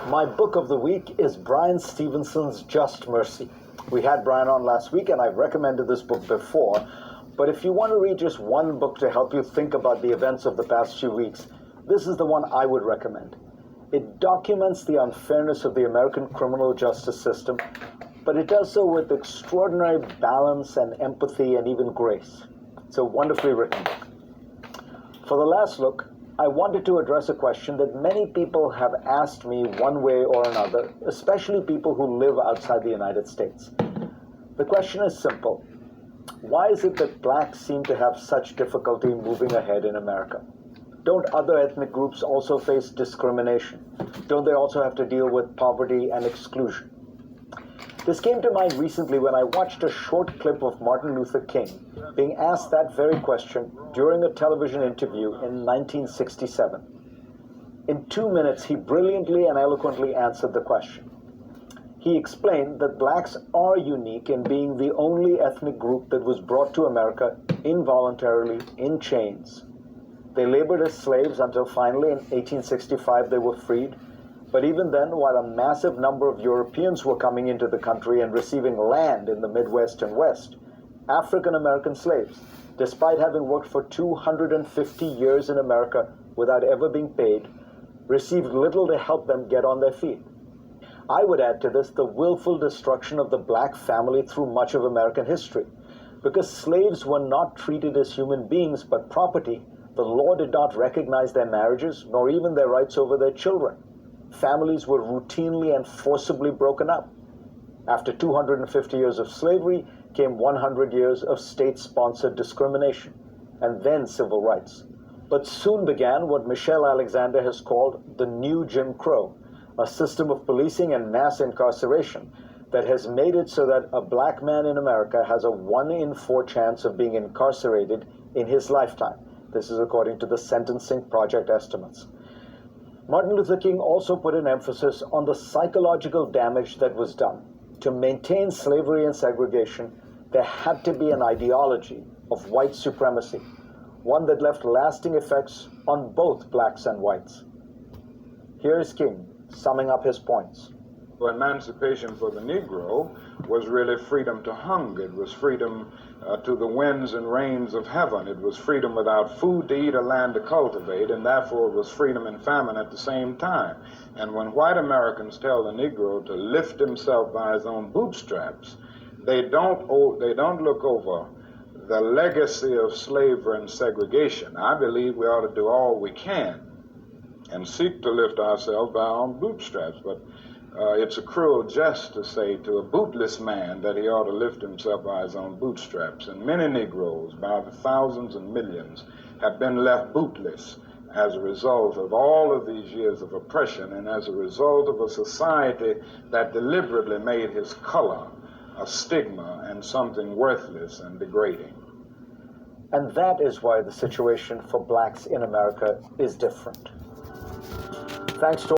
My book of the week is Bryan Stevenson's Just Mercy. We had Bryan on last week, and I've recommended this book before. But if you want to read just one book to help you think about the events of the past few weeks, this is the one I would recommend. It documents the unfairness of the American criminal justice system, but it does so with extraordinary balance and empathy and even grace. It's a wonderfully written book. For the last look, I wanted to address a question that many people have asked me one way or another, especially people who live outside the United States. The question is simple. Why is it that blacks seem to have such difficulty moving ahead in America? Don't other ethnic groups also face discrimination? Don't they also have to deal with poverty and exclusion? This came to mind recently when I watched a short clip of Martin Luther King being asked that very question during a television interview in 1967. In 2 minutes, he brilliantly and eloquently answered the question. He explained that blacks are unique in being the only ethnic group that was brought to America involuntarily in chains. They labored as slaves until finally in 1865 they were freed. But even then, while a massive number of Europeans were coming into the country and receiving land in the Midwest and West, African-American slaves, despite having worked for 250 years in America without ever being paid, received little to help them get on their feet. I would add to this the willful destruction of the black family through much of American history. Because slaves were not treated as human beings but property, the law did not recognize their marriages nor even their rights over their children. Families were routinely and forcibly broken up. After 250 years of slavery came 100 years of state-sponsored discrimination, and then civil rights. But soon began what Michelle Alexander has called the new Jim Crow, a system of policing and mass incarceration that has made it so that a black man in America has a 1 in 4 chance of being incarcerated in his lifetime. This is according to the Sentencing Project estimates. Martin Luther King also put an emphasis on the psychological damage that was done. To maintain slavery and segregation, there had to be an ideology of white supremacy, one that left lasting effects on both blacks and whites. Here is King, summing up his points. Emancipation for the Negro was really freedom to hunger. It was freedom to the winds and rains of heaven. It was freedom without food to eat or land to cultivate, and therefore it was freedom and famine at the same time. And when white Americans tell the Negro to lift himself by his own bootstraps, they don't look over the legacy of slavery and segregation. I believe we ought to do all we can and seek to lift ourselves by our own bootstraps, but it's a cruel jest to say to a bootless man that he ought to lift himself by his own bootstraps. And many Negroes, by the thousands and millions, have been left bootless as a result of all of these years of oppression and as a result of a society that deliberately made his color a stigma and something worthless and degrading. And that is why the situation for blacks in America is different. Thanks to